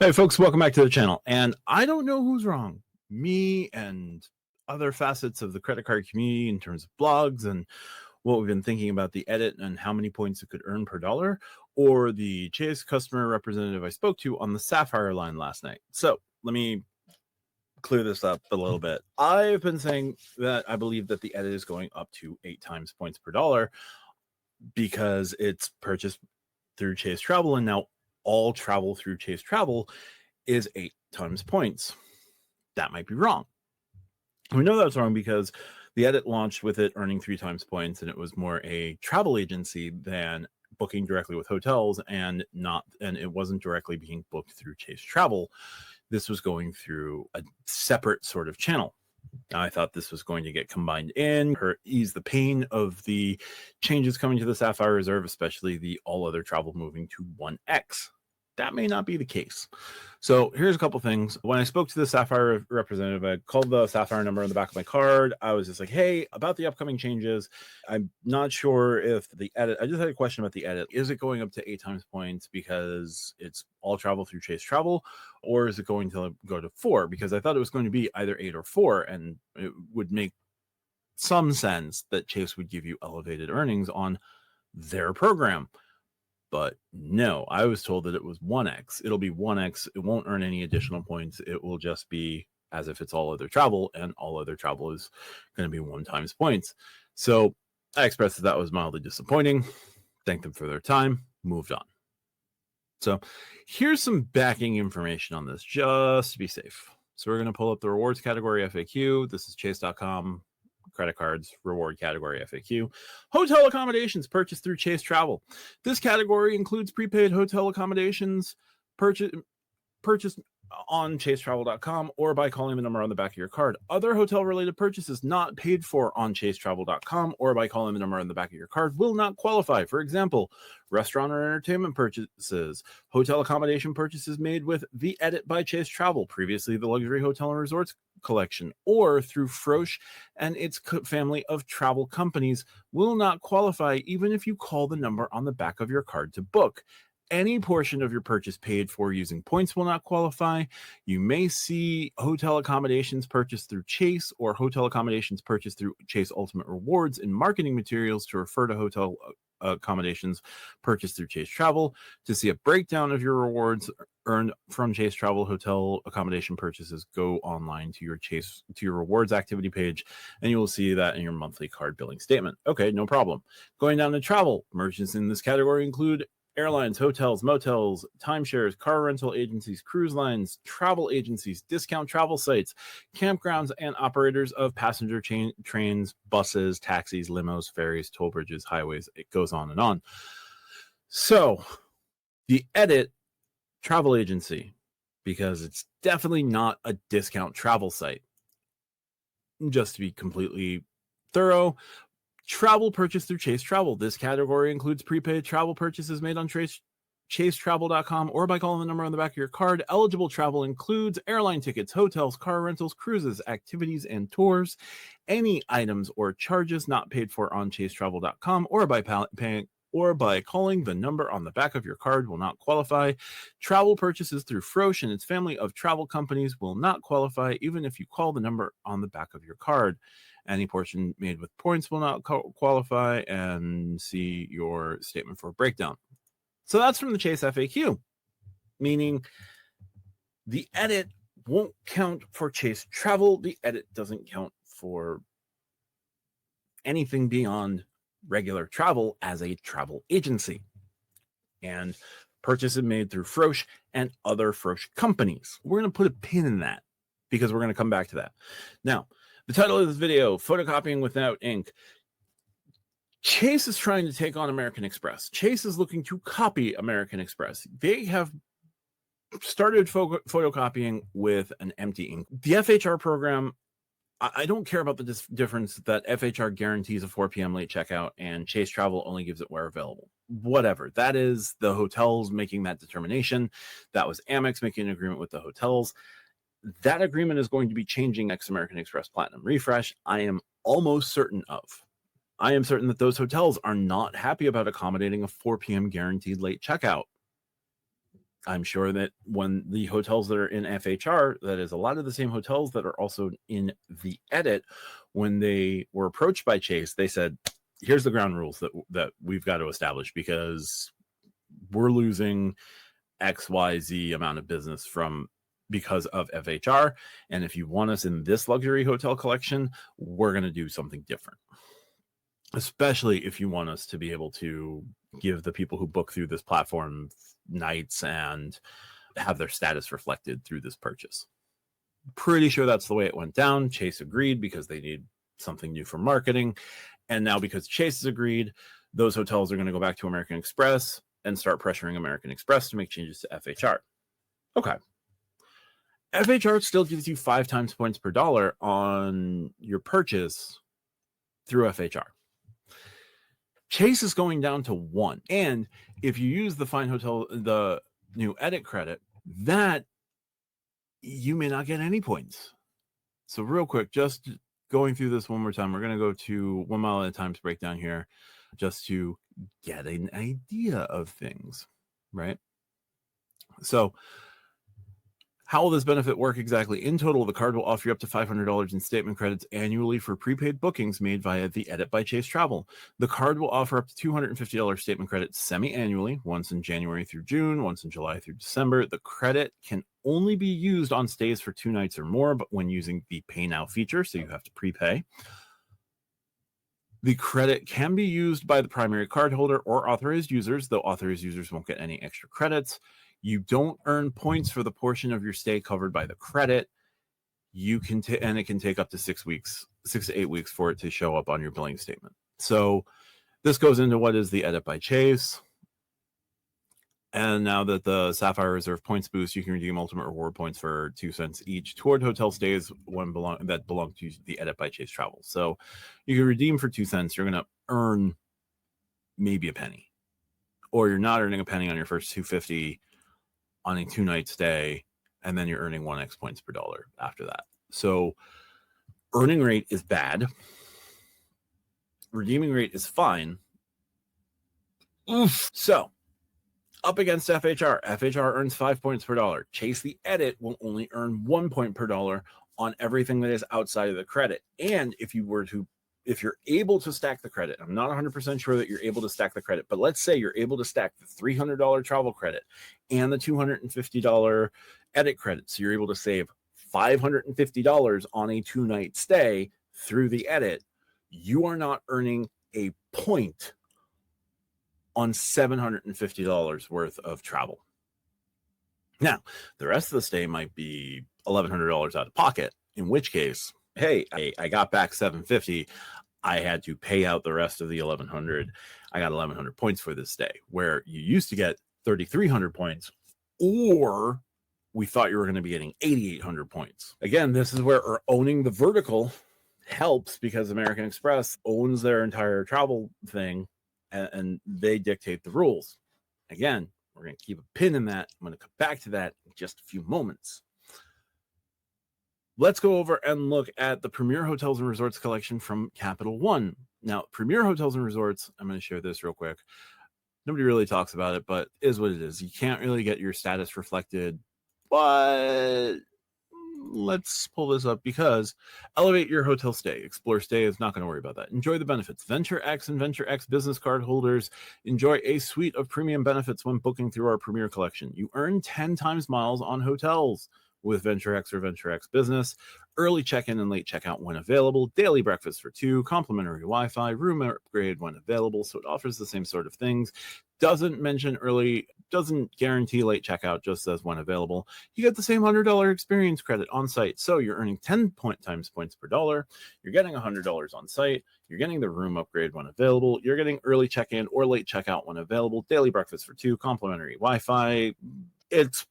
Hey folks, welcome back to the channel. And I don't know who's wrong, me and other facets of the credit card community in terms of blogs and what we've been thinking about the edit and how many points it could earn per dollar, or the Chase customer representative I spoke to on the Sapphire line last night. So let me clear this up a little bit. I've been saying that I believe that the edit is going up to 8 times points per dollar because it's purchased through Chase Travel, and now all travel through Chase Travel is 8 times points. That might be wrong. We know that's wrong because the edit launched with it earning 3 times points, and it was more a travel agency than booking directly with hotels, and it wasn't directly being booked through Chase Travel. This was going through a separate sort of channel. I thought this was going to get combined in or ease the pain of the changes coming to the Sapphire Reserve, especially the all other travel moving to 1X. That may not be the case. So here's a couple things. When I spoke to the Sapphire representative, I called the Sapphire number on the back of my card. I was just like, hey, about the upcoming changes, I'm not sure if the edit, I just had a question about the edit. Is it going up to 8 times points because it's all travel through Chase Travel, or is it going to go to 4? Because I thought it was going to be either 8 or 4, and it would make some sense that Chase would give you elevated earnings on their program. But no, I was told that it was 1X. It'll be 1X. It won't earn any additional points. It will just be as if it's all other travel, and all other travel is going to be 1 times points. So I expressed that was mildly disappointing. Thanked them for their time. Moved on. So here's some backing information on this, just to be safe. So we're going to pull up the rewards category FAQ. This is chase.com. Credit cards, reward category FAQ. Hotel accommodations purchased through Chase Travel. This category includes prepaid hotel accommodations purchased on chasetravel.com or by calling the number on the back of your card. Other hotel-related purchases not paid for on chasetravel.com or by calling the number on the back of your card will not qualify. For example, restaurant or entertainment purchases, hotel accommodation purchases made with the edit by Chase Travel, previously the Luxury Hotel and Resorts collection, or through Roche and its family of travel companies will not qualify even if you call the number on the back of your card to book. Any portion of your purchase paid for using points will not qualify. You may see hotel accommodations purchased through Chase or hotel accommodations purchased through Chase Ultimate Rewards in marketing materials to refer to hotel accommodations purchased through Chase Travel. To see a breakdown of your rewards earned from Chase Travel hotel accommodation purchases, go online to your rewards activity page, and you will see that in your monthly card billing statement. Okay, no problem. Going down to travel, merchants in this category include airlines, hotels, motels, timeshares, car rental agencies, cruise lines, travel agencies, discount travel sites, campgrounds, and operators of passenger trains, buses, taxis, limos, ferries, toll bridges, highways. It goes on and on. So the edit travel agency, because it's definitely not a discount travel site. Just to be completely thorough, travel purchase through Chase Travel. This category includes prepaid travel purchases made on chasetravel.com or by calling the number on the back of your card. Eligible travel includes airline tickets, hotels, car rentals, cruises, activities, and tours. Any items or charges not paid for on chasetravel.com or by calling the number on the back of your card will not qualify. Travel purchases through Roche and its family of travel companies will not qualify even if you call the number on the back of your card. Any portion made with points will not qualify, and see your statement for a breakdown. So that's from the Chase FAQ, meaning the edit won't count for Chase Travel. The edit doesn't count for anything beyond regular travel as a travel agency. And purchases made through Roche and other Roche companies. We're going to put a pin in that because we're going to come back to that. Now, the title of this video, Photocopying Without Ink. Chase is trying to take on American Express. Chase is looking to copy American Express. They have started photocopying with an empty ink. The FHR program, I don't care about the difference that FHR guarantees a 4 p.m. late checkout and Chase Travel only gives it where available. Whatever. That is the hotels making that determination. That was Amex making an agreement with the hotels. That agreement is going to be changing next American Express Platinum refresh. I am almost certain of. I am certain that those hotels are not happy about accommodating a 4 p.m. guaranteed late checkout. I'm sure that when the hotels that are in FHR, that is a lot of the same hotels that are also in the edit, when they were approached by Chase, they said, here's the ground rules that we've got to establish, because we're losing XYZ amount of business because of FHR. And if you want us in this luxury hotel collection, we're going to do something different. Especially if you want us to be able to give the people who book through this platform nights and have their status reflected through this purchase. Pretty sure that's the way it went down. Chase agreed because they need something new for marketing. And now because Chase has agreed, those hotels are going to go back to American Express and start pressuring American Express to make changes to FHR. Okay. FHR still gives you 5 times points per dollar on your purchase through FHR. Chase is going down to 1. And if you use the new edit credit, that you may not get any points. So real quick, just going through this one more time, we're going to go to 1 mile at a time's breakdown here just to get an idea of things, right? So how will this benefit work exactly? In total, the card will offer you up to $500 in statement credits annually for prepaid bookings made via the Edit by Chase Travel. The card will offer up to $250 statement credits semi-annually, once in January through June, once in July through December. The credit can only be used on stays for 2 nights or more, but when using the Pay Now feature, so you have to prepay. The credit can be used by the primary cardholder or authorized users, though authorized users won't get any extra credits. You don't earn points for the portion of your stay covered by the credit. You can and it can take up to 6 to 8 weeks for it to show up on your billing statement. So this goes into what is the Edit by Chase. And now that the Sapphire Reserve points boost, you can redeem ultimate reward points for 2 cents each toward hotel stays that belong to the Edit by Chase Travel. So you can redeem for 2 cents. You're going to earn maybe a penny, or you're not earning a penny on your first $250 on a 2-night stay, and then you're earning 1x points per dollar after that. So earning rate is bad. Redeeming rate is fine. Oof. So up against FHR. FHR earns 5 points per dollar. Chase the Edit will only earn 1 point per dollar on everything that is outside of the credit. And if you're able to stack the credit, I'm not 100% sure that you're able to stack the credit, but let's say you're able to stack the $300 travel credit and the $250 edit credit. So you're able to save $550 on a 2-night stay through the edit. You are not earning a point on $750 worth of travel. Now, the rest of the stay might be $1,100 out of pocket, in which case, hey, I got back $750. I had to pay out the rest of the $1,100. I got 1,100 points for this day, where you used to get 3,300 points, or we thought you were going to be getting 8,800 points. Again, this is where owning the vertical helps, because American Express owns their entire travel thing, and they dictate the rules. Again, we're going to keep a pin in that. I'm going to come back to that in just a few moments. Let's go over and look at the Premier Hotels and Resorts collection from Capital One. Now, Premier Hotels and Resorts, I'm going to share this real quick. Nobody really talks about it, but it is what it is. You can't really get your status reflected, but let's pull this up, because elevate your hotel stay. Explore stay is not going to worry about that. Enjoy the benefits. Venture X and Venture X business card holders enjoy a suite of premium benefits when booking through our Premier collection. You earn 10 times miles on hotels with Venture X or Venture X Business, early check-in and late checkout when available, daily breakfast for 2, complimentary Wi-Fi, room upgrade when available. So it offers the same sort of things. Doesn't guarantee late checkout, just says when available. You get the same $100 experience credit on site. So you're earning 10 times points per dollar. You're getting $100 on site. You're getting the room upgrade when available. You're getting early check-in or late checkout when available, daily breakfast for 2, complimentary Wi-Fi. It's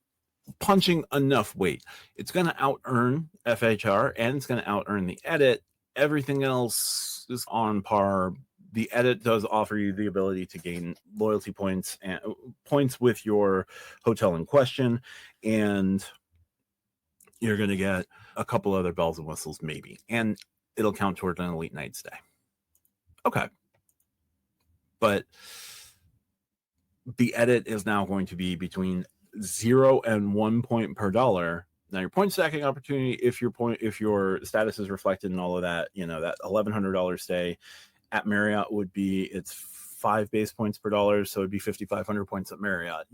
punching enough weight. It's going to out-earn FHR, and it's going to out-earn the edit. Everything else is on par. The edit does offer you the ability to gain loyalty points and points with your hotel in question, and you're going to get a couple other bells and whistles maybe, and it'll count toward an elite night stay. Okay. But the edit is now going to be between 0 and 1 point per dollar. Now your point stacking opportunity, if your status is reflected in all of that, that $1,100 stay at Marriott would be, it's 5 base points per dollar, so it'd be 5,500 points at Marriott.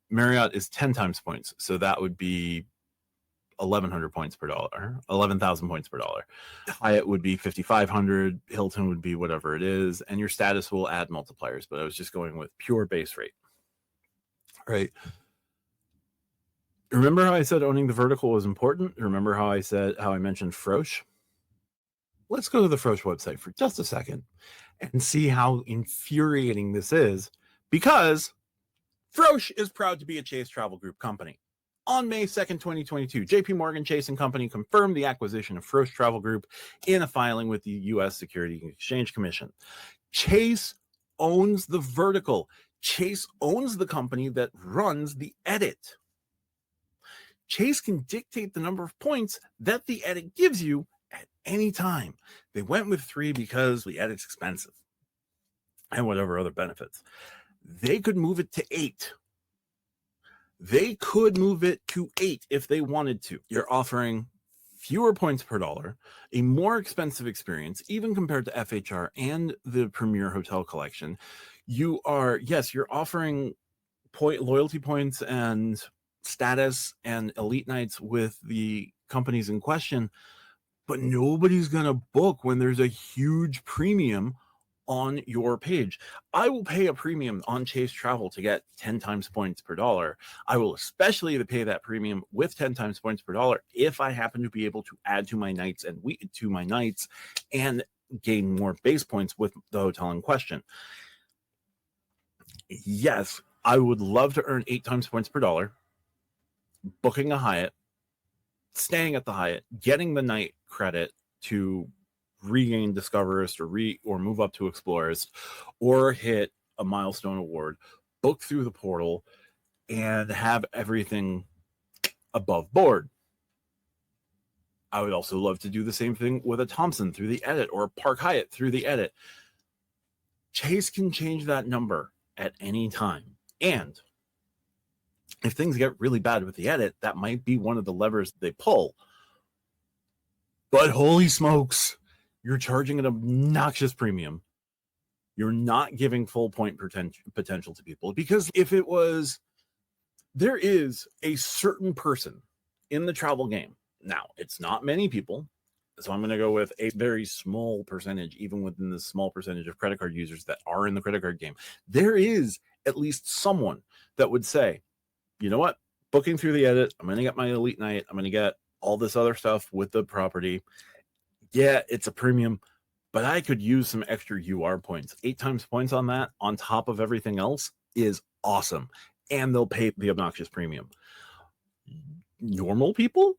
Marriott is 10 times points, so that would be 1,100 points per dollar, 11,000 points per dollar. Hyatt would be 5,500, Hilton would be whatever it is, and your status will add multipliers, but I was just going with pure base rate. Right. Remember how I said owning the vertical was important? Remember how I mentioned Froche? Let's go to the Froche website for just a second and see how infuriating this is, because Froche is proud to be a Chase Travel Group company. On May 2nd, 2022, JP Morgan Chase & Company confirmed the acquisition of Roche Travel Group in a filing with the U.S. Securities and Exchange Commission. Chase owns the vertical. Chase owns the company that runs the edit. Chase can dictate the number of points that the edit gives you at any time. They went with 3 because the edit's expensive and whatever other benefits. They could move it to 8. They could move it to 8 if they wanted to. You're offering fewer points per dollar, a more expensive experience, even compared to FHR and the Premier Hotel Collection. You're offering loyalty points and status and elite nights with the companies in question, but nobody's going to book when there's a huge premium on your page. I will pay a premium on Chase Travel to get 10 times points per dollar. I will especially pay that premium with 10 times points per dollar if I happen to be able to add to my nights and gain more base points with the hotel in question. Yes, I would love to earn 8 times points per dollar, booking a Hyatt, staying at the Hyatt, getting the night credit to regain Discoverist or move up to Explorist, or hit a milestone award, book through the portal, and have everything above board. I would also love to do the same thing with a Thompson through the edit, or a Park Hyatt through the edit. Chase can change that number at any time. And if things get really bad with the edit, that might be one of the levers they pull. But holy smokes, you're charging an obnoxious premium. You're not giving full point potential to people, because there is a certain person in the travel game. Now, it's not many people, so I'm going to go with a very small percentage, even within the small percentage of credit card users that are in the credit card game. There is at least someone that would say, you know what, booking through the edit, I'm going to get my elite night, I'm going to get all this other stuff with the property. Yeah, it's a premium, but I could use some extra UR points. 8 times points on that, on top of everything else, is awesome. And they'll pay the obnoxious premium. Normal people,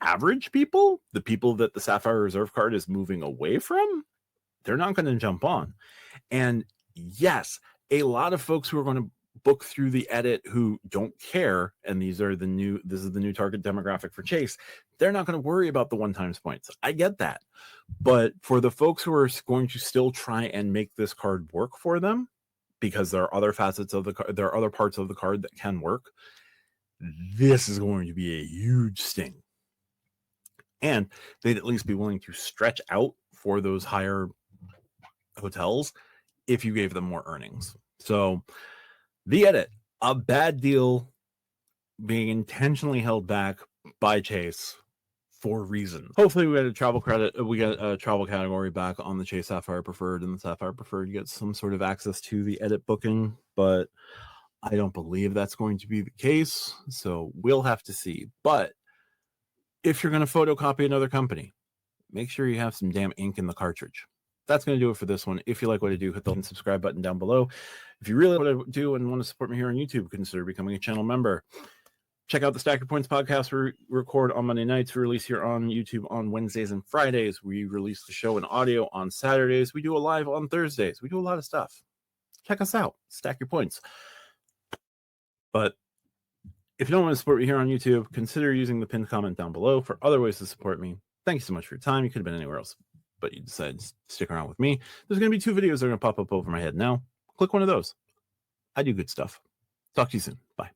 average people, the people that the Sapphire Reserve card is moving away from, they're not going to jump on. And yes, a lot of folks who are going to book through the edit who don't care, and this is the new target demographic for Chase, they're not going to worry about the 1 times points. I get that. But for the folks who are going to still try and make this card work for them, because there are other facets of the card, there are other parts of the card that can work, this is going to be a huge sting. And they'd at least be willing to stretch out for those higher hotels if you gave them more earnings. So the edit, a bad deal being intentionally held back by Chase for reasons. Hopefully we get a travel category back on the Chase Sapphire Preferred, and the Sapphire Preferred gets some sort of access to the edit booking, but I don't believe that's going to be the case, so we'll have to see. But if you're going to photocopy another company, make sure you have some damn ink in the cartridge. That's going to do it for this one. If you like what I do, hit the subscribe button down below. If you really like what I do and want to support me here on YouTube, consider becoming a channel member. Check out the Stack Your Points podcast we record on Monday nights. We release here on YouTube on Wednesdays and Fridays. We release the show in audio on Saturdays. We do a live on Thursdays. We do a lot of stuff. Check us out. Stack Your Points. But if you don't want to support me here on YouTube, consider using the pinned comment down below for other ways to support me. Thank you so much for your time. You could have been anywhere else, but you decided to stick around with me. There's going to be 2 videos that are going to pop up over my head now. Click one of those. I do good stuff. Talk to you soon. Bye.